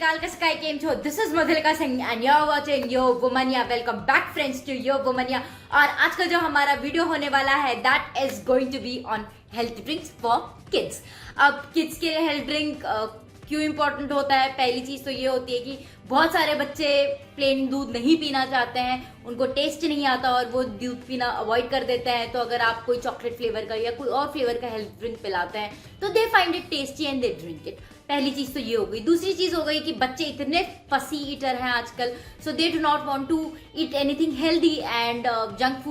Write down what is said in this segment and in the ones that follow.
Srikal ka Sky Game Show. This is Madhulika Singh and you're watching Yo Womania. Welcome back friends to Yo Womania. और आज का जो हमारा video होने वाला है that is going to be on health drinks for kids. अब kids के लिए health drink क्यों इम्पोर्टेंट होता है? पहली चीज तो ये होती है कि बहुत सारे बच्चे प्लेन दूध नहीं पीना चाहते हैं, उनको टेस्ट नहीं आता और वो दूध पीना अवॉइड कर देते हैं। तो अगर आप कोई चॉकलेट फ्लेवर का या कोई और फ्लेवर का हेल्थ ड्रिंक पिलाते हैं तो they find it tasty and they drink it. पहली चीज तो ये हो गई। दूसरी चीज हो गई कि बच्चे इतने फसी ईटर हैं आजकल, so they do not want to eat anything healthy and junk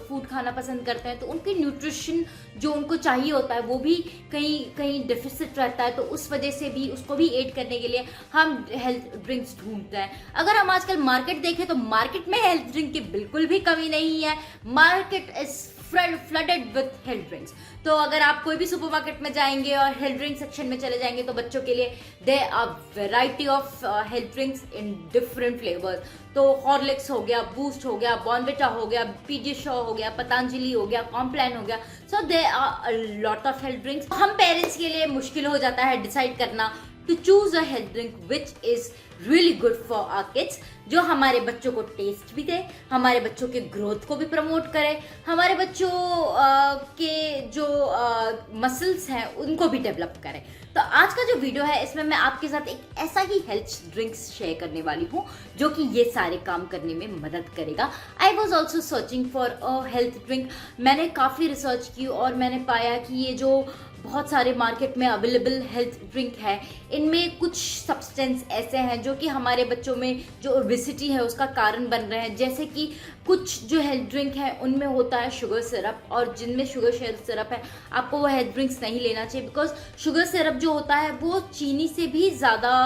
food खाना पसंद करते हैं। तो उनकी न्यूट्रिशन जो उनको चाहिए होता है वो भी कहीं कहीं डिफिसिट रहता है। तो उस वजह से भी उसको भी एड करने के लिए हम हेल्थ ड्रिंक्स ढूंढते हैं। अगर हम आजकल मार्केट देखें तो मार्केट में हेल्थ ड्रिंक की बिल्कुल भी कमी नहीं है। Market is flooded with health drinks. तो अगर आप कोई भी सुपरमार्केट में जाएंगे और हेल्थ ड्रिंक सेक्शन में चले जाएंगे तो बच्चों के लिए there are variety of health drinks in different flavours. तो हॉर्लिक्स हो गया, बूस्ट हो गया, बॉर्नविटा हो गया, पीडियाश्योर हो गया, पतंजलि हो गया, कॉम्प्लान हो गया। So there are a lot of health drinks. हम पेरेंट्स के लिए मुश्किल हो जाता है डिसाइड करना to choose a health drink which is really good for our kids, जो हमारे बच्चों को टेस्ट भी दे, हमारे बच्चों के ग्रोथ को भी प्रमोट करे, हमारे बच्चों के जो मसल्स हैं उनको भी डेवलप करे। तो आज का जो वीडियो है इसमें मैं आपके साथ एक ऐसा ही हेल्थ ड्रिंक्स शेयर करने वाली हूँ जो कि ये सारे काम करने में मदद करेगा। I was also searching for a health drink. मैंने काफ़ी रिसर्च की और मैंने पाया कि ये जो बहुत सारे मार्केट में अवेलेबल हेल्थ ड्रिंक है इनमें कुछ सब्सटेंस ऐसे हैं जो कि हमारे बच्चों में जो ओबेसिटी है उसका कारण बन रहे हैं। जैसे कि कुछ जो हेल्थ ड्रिंक है उनमें होता है शुगर सिरप, और जिनमें शुगर सिरप है आपको वो हेल्थ ड्रिंक्स नहीं लेना चाहिए। बिकॉज शुगर सिरप जो होता है वो चीनी से भी ज़्यादा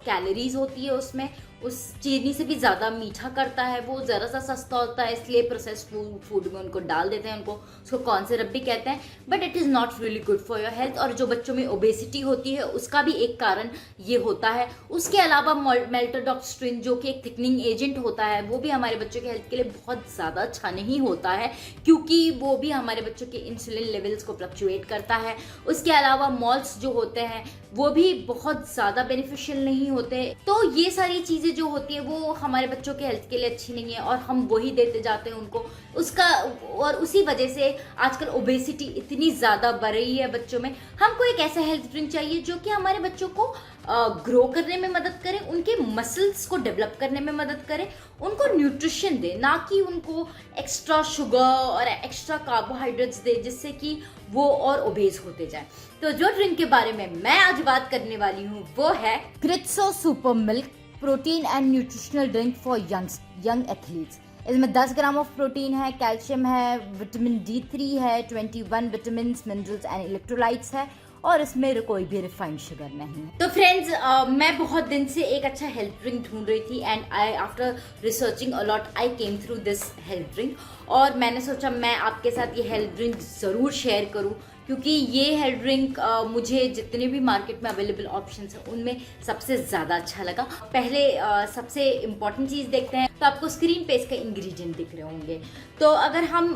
कैलोरीज होती है उसमें, उस चीनी से भी ज़्यादा मीठा करता है, वो ज़रा सा सस्ता होता है, इसलिए प्रोसेस फूड में उनको डाल देते हैं। उनको उसको कॉर्न सिरप भी कहते हैं, but it is not really good for your health. और जो बच्चों में ओबेसिटी होती है उसका भी एक कारण ये होता है। उसके अलावा मेल्टोडॉक्स्ट्रिन जो कि एक थिकनिंग एजेंट होता है वो भी हमारे बच्चों के हेल्थ के लिए बहुत ज़्यादा अच्छा नहीं होता है, क्योंकि वो भी हमारे बच्चों के इंसुलिन लेवल्स को फ्लक्चुएट करता है। उसके अलावा मॉल्ट्स जो होते हैं वो भी बहुत ज़्यादा बेनिफिशियल नहीं होते। तो ये सारी चीज़ें जो होती है वो हमारे बच्चों के हेल्थ के लिए अच्छी नहीं है और हम वही देते जाते हैं उनको उसका, और उसी वजह से आजकल ओबेसिटी इतनी ज़्यादा बढ़ रही है बच्चों में। हमको एक ऐसा हेल्थ ड्रिंक चाहिए जो कि हमारे बच्चों को ग्रो करने में मदद करे, उनके मसल्स को डेवलप करने में मदद करे, उनको न्यूट्रिशन दे, ना कि उनको एक्स्ट्रा शुगर और एक्स्ट्रा कार्बोहाइड्रेट्स दे जिससे कि वो और ओबेस होते जाए। तो जो ड्रिंक के बारे में मैं आज बात करने वाली हूँ वो है Gritzo super milk protein and nutritional drink for young athletes. इसमें 10 ग्राम ऑफ प्रोटीन है, कैल्शियम है, विटामिन D3 है, 21 विटामिन मिनरल्स एंड इलेक्ट्रोलाइट्स है और इसमें कोई भी रिफाइंड शुगर नहीं है। तो फ्रेंड्स मैं बहुत दिन से एक अच्छा हेल्थ ड्रिंक ढूंढ रही थी and I after researching a lot I came through this health drink, और मैंने सोचा मैं आपके साथ ये हेल्थ ड्रिंक ज़रूर शेयर करूं, क्योंकि ये हेल्थ ड्रिंक मुझे जितने भी मार्केट में अवेलेबल ऑप्शंस हैं उनमें सबसे ज़्यादा अच्छा लगा। पहले सबसे इम्पॉर्टेंट चीज़ देखते हैं तो आपको स्क्रीन पे इसके इंग्रेडिएंट दिख रहे होंगे। तो अगर हम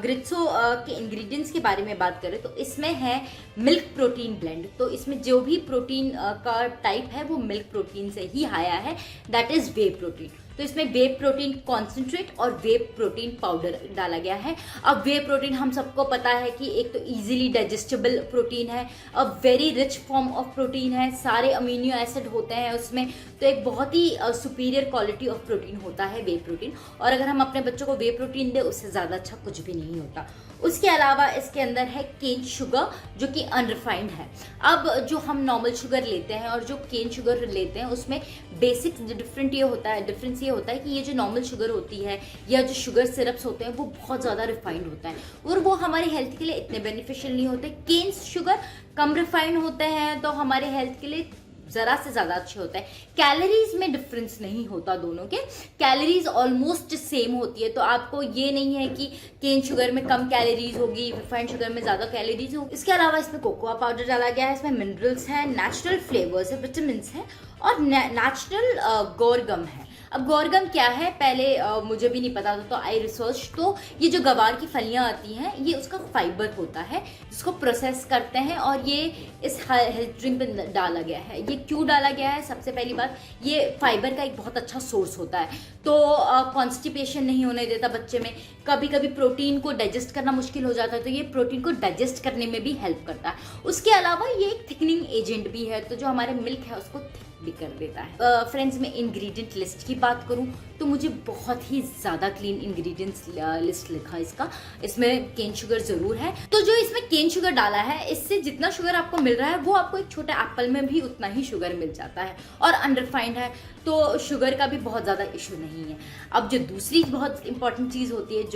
ग्रित्सो के इंग्रेडिएंट्स के बारे में बात करें तो इसमें है मिल्क प्रोटीन ब्लेंड। तो इसमें जो भी प्रोटीन का टाइप है वो मिल्क प्रोटीन से ही आया है, दैट इज़ वे प्रोटीन। तो इसमें वे प्रोटीन कॉन्सेंट्रेट और वे प्रोटीन पाउडर डाला गया है। अब वे प्रोटीन हम सबको पता है कि एक तो इजीली डाइजेस्टेबल प्रोटीन है, a very rich form of protein है, सारे अमीनो एसिड होते हैं उसमें, तो एक बहुत ही सुपीरियर क्वालिटी ऑफ प्रोटीन होता है वे प्रोटीन। और अगर हम अपने बच्चों को वे प्रोटीन दें उससे ज़्यादा अच्छा कुछ भी नहीं होता। उसके अलावा इसके अंदर है केन शुगर जो कि अनरिफाइंड है। अब जो हम नॉर्मल शुगर लेते हैं और जो केन शुगर लेते हैं उसमें बेसिक डिफरेंस ये होता है कि ये जो नॉर्मल शुगर होती है या जो शुगर सिरप्स होते हैं वो बहुत ज़्यादा रिफाइंड होता है और वो हमारे हेल्थ के लिए इतने बेनिफिशियल नहीं होते। केन शुगर कम रिफाइंड होते हैं तो हमारे हेल्थ के लिए ज़रा से ज़्यादा अच्छे होता है। कैलोरीज में डिफरेंस नहीं होता, दोनों के कैलोरीज ऑलमोस्ट सेम होती है। तो आपको ये नहीं है कि केन शुगर में कम कैलोरीज होगी, रिफाइंड शुगर में ज़्यादा कैलोरीज होगी। इसके अलावा इसमें कोकोआ पाउडर डाला गया है, इसमें मिनरल्स हैं, नेचुरल फ्लेवर्स है, विटामिन है और नेचुरल गोरगम है। अब गोरगम क्या है, पहले मुझे भी नहीं पता था, तो आई रिसर्च। तो ये जो गवार की फलियां आती हैं, ये उसका फाइबर होता है जिसको प्रोसेस करते हैं और ये इस हेल्थ ड्रिंक में डाला गया है। ये क्यों डाला गया है? सबसे पहली बात, ये फाइबर का एक बहुत अच्छा सोर्स होता है, तो कॉन्स्टिपेशन नहीं होने देता बच्चे में। कभी कभी प्रोटीन को डाइजेस्ट करना मुश्किल हो जाता है, तो ये प्रोटीन को डाइजेस्ट करने में भी हेल्प करता है। उसके अलावा ये एक थिकनिंग एजेंट भी है, तो जो हमारे मिल्क है उसको थिक भी कर देता है। फ्रेंड्स, मैं इंग्रेडिएंट लिस्ट की बात करूं तो मुझे बहुत ही ज़्यादा क्लीन इंग्रेडिएंट्स लिस्ट लिखा इसका। इसमें केन शुगर ज़रूर है, तो जो इसमें केन शुगर डाला है, इससे जितना शुगर आपको मिल रहा है वो आपको एक छोटे एप्पल में भी उतना ही शुगर मिल जाता है, और अनरिफाइंड है, तो शुगर का भी बहुत ज़्यादा इशू नहीं है। अब जो दूसरी बहुत इंपॉर्टेंट चीज़ होती है,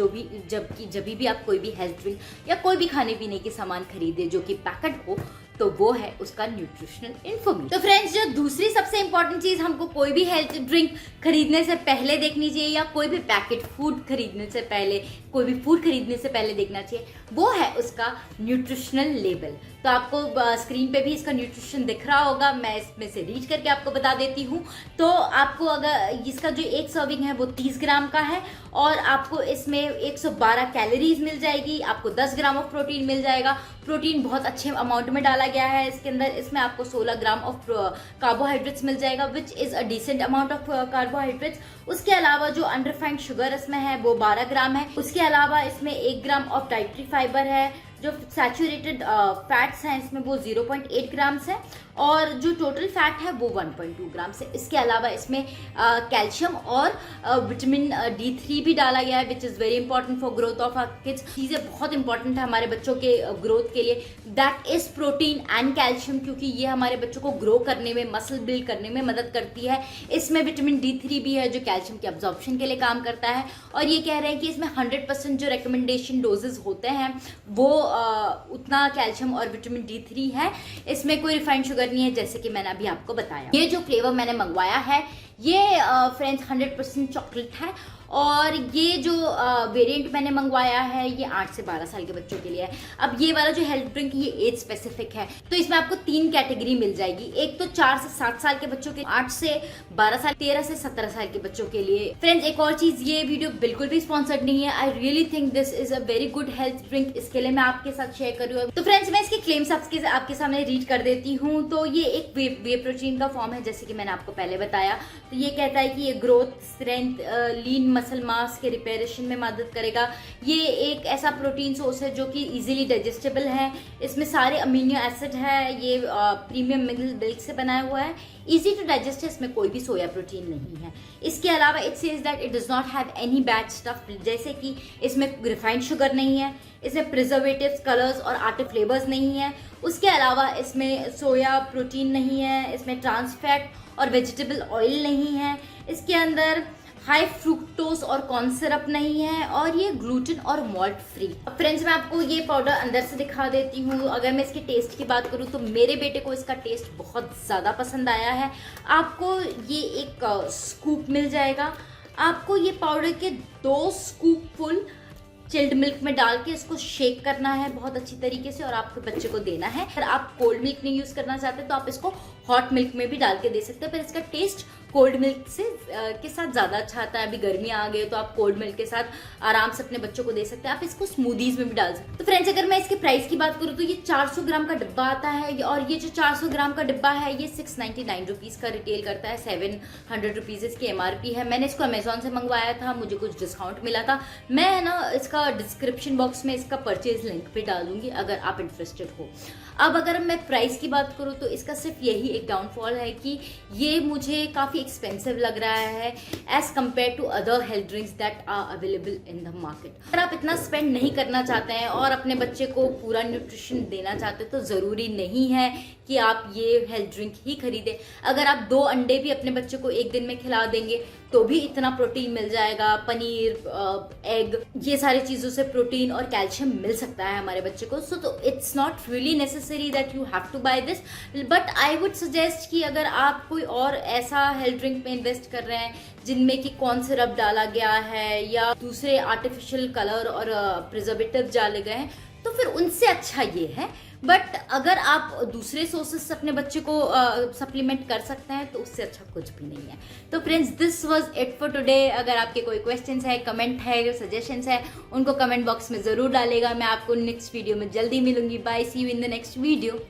जब भी आप कोई भी हेल्थ ड्रिंक या कोई भी खाने पीने के सामान खरीदे जो कि पैकेट हो, तो वो है उसका न्यूट्रिशनल इन्फॉर्मेशन। तो फ्रेंड्स, जो दूसरी सबसे इंपॉर्टेंट चीज हमको कोई भी हेल्थ ड्रिंक खरीदने से पहले देखनी चाहिए, या कोई भी पैकेट फूड खरीदने से पहले, कोई भी फूड खरीदने से पहले देखना चाहिए, वो है उसका न्यूट्रिशनल लेबल। तो आपको स्क्रीन पे भी इसका न्यूट्रिशन दिख रहा होगा, मैं इसमें से रीड करके आपको बता देती हूँ। तो आपको अगर इसका जो एक सर्विंग है वो 30 ग्राम का है, और आपको इसमें 112 कैलोरीज मिल जाएगी, आपको 10 ग्राम ऑफ प्रोटीन मिल जाएगा। प्रोटीन बहुत अच्छे अमाउंट में डाला गया है इसके अंदर। इसमें आपको 16 ग्राम ऑफ कार्बोहाइड्रेट्स मिल जाएगा, which is a decent amount of carbohydrates. उसके अलावा जो अनरिफाइंड शुगर इसमें है वो 12 ग्राम है। उसके अलावा इसमें 1 ग्राम ऑफ डाइटरी फाइबर है। जो सैचुरेटेड फैट्स हैं इसमें वो 0.8 ग्राम्स है, और जो टोटल फैट है वो 1.2 ग्राम्स है। इसके अलावा इसमें कैल्शियम और विटामिन D3 भी डाला गया है, which is very important for growth of our kids. चीज़ें बहुत इंपॉर्टेंट है हमारे बच्चों के ग्रोथ के लिए, that is protein and calcium, क्योंकि ये हमारे बच्चों को ग्रो करने में, मसल बिल्ड करने में मदद करती है। इसमें विटामिन D3 भी है जो कैल्शियम के अब्जॉर्प्शन के लिए काम करता है, और ये कह रहे हैं कि इसमें 100% जो रिकमेंडेशन डोजेज होते हैं वो उतना कैल्शियम और विटामिन D3 है। इसमें कोई रिफाइंड शुगर नहीं है, जैसे कि मैंने अभी आपको बताया। ये जो फ्लेवर मैंने मंगवाया है ये फ्रेंड्स 100% चॉकलेट है, और ये जो वेरिएंट मैंने मंगवाया है ये 8 से 12 साल के बच्चों के लिए है। अब ये वाला जो हेल्थ ड्रिंक ये एज स्पेसिफिक है, तो इसमें आपको 3 कैटेगरी मिल जाएगी। एक तो 4 से 7 साल के बच्चों के, 8 से 12 साल, 13 से 17 साल के बच्चों के लिए। फ्रेंड्स, एक और चीज, ये वीडियो बिल्कुल भी स्पॉन्सर्ड नहीं है। I really think this is a very good health drink, इसके लिए मैं आपके साथ शेयर कर रही हूँ। तो फ्रेंड्स, मैं इसके क्लेम्स आपके सामने रीड कर देती हूँ। तो ये एक वे प्रोटीन का फॉर्म है, जैसे कि मैंने आपको पहले बताया। तो ये कहता है कि ये growth, strength, lean muscle mass के रिपेयरेशन में मदद करेगा। ये एक ऐसा प्रोटीन सोर्स है जो कि इजीली डाइजेस्टेबल है। इसमें सारे अमीनो एसिड है। ये प्रीमियम मिल्क से बनाया हुआ है, इजी टू डाइजेस्ट है। इसमें कोई भी सोया प्रोटीन नहीं है। इसके अलावा it says that it does not have any bad stuff, जैसे कि इसमें रिफाइंड शुगर नहीं है, इसमें प्रिजर्वेटिव्स, कलर्स और आर्टिफिशियल फ्लेवर्स नहीं है। उसके अलावा इसमें सोया प्रोटीन नहीं है, इसमें ट्रांस फैट और वेजिटेबल ऑयल नहीं है, इसके अंदर हाई फ्रुक्टोज और कॉर्न सिरप नहीं है, और ये ग्लूटेन और मॉल्ट फ्री। फ्रेंड्स, मैं आपको ये पाउडर अंदर से दिखा देती हूँ। अगर मैं इसके टेस्ट की बात करूँ तो मेरे बेटे को इसका टेस्ट बहुत ज़्यादा पसंद आया है। आपको ये एक स्कूप मिल जाएगा। आपको ये पाउडर के 2 स्कूप फुल चिल्ड मिल्क में डाल के इसको शेक करना है बहुत अच्छी तरीके से, और आपके बच्चे को देना है। अगर आप कोल्ड मिल्क नहीं यूज़ करना चाहते तो आप इसको हॉट मिल्क में भी डाल के दे सकते हैं, पर इसका टेस्ट कोल्ड मिल्क से के साथ ज़्यादा अच्छा आता है। अभी गर्मियाँ आ गई तो आप कोल्ड मिल्क के साथ आराम से अपने बच्चों को दे सकते हैं। आप इसको स्मूदीज में भी डाल सकते हैं। तो फ्रेंड्स, अगर मैं इसके प्राइस की बात करूँ तो ये 400 ग्राम का डिब्बा आता है, और ये जो 400 ग्राम का डिब्बा है ये 699 रुपीज़ का रिटेल करता है। 700 रुपीज़ इसकी MRP है। मैंने इसको अमेजोन से मंगवाया था, मुझे कुछ डिस्काउंट मिला था। मैं ना इसका डिस्क्रिप्शन बॉक्स में इसका परचेज लिंक भी डाल दूंगी अगर आप इंटरेस्टेड हो। अब अगर मैं प्राइस की बात करूँ तो इसका सिर्फ यही एक डाउनफॉल है कि ये मुझे काफ़ी एक्सपेंसिव लग रहा है as compare to other health drinks that are available in the market. अगर आप इतना स्पेंड नहीं करना चाहते हैं और अपने बच्चे को पूरा न्यूट्रिशन देना चाहते हैं तो ज़रूरी नहीं है कि आप ये हेल्थ ड्रिंक ही खरीदें। अगर आप 2 अंडे भी अपने बच्चे को एक दिन में खिला देंगे तो भी इतना प्रोटीन मिल जाएगा। पनीर, एग, ये सारी चीज़ों से प्रोटीन और कैल्शियम मिल सकता है हमारे बच्चे को। सो तो it's not really necessary that you have to buy this, but I would suggest कि अगर आप कोई और ऐसा हेल्थ ड्रिंक में इन्वेस्ट कर रहे हैं जिनमें कि कॉर्न सिरप डाला गया है या दूसरे आर्टिफिशियल कलर और प्रिजर्वेटिव डाले गए हैं, तो फिर उनसे अच्छा ये है। बट अगर आप दूसरे सोर्सेज से अपने बच्चे को सप्लीमेंट कर सकते हैं तो उससे अच्छा कुछ भी नहीं है। तो friends, this was it for today. अगर आपके कोई क्वेश्चंस है, कमेंट है, सजेशंस है, उनको कमेंट बॉक्स में जरूर डालेगा। मैं आपको नेक्स्ट वीडियो में जल्दी मिलूंगी। Bye, see you in the next video.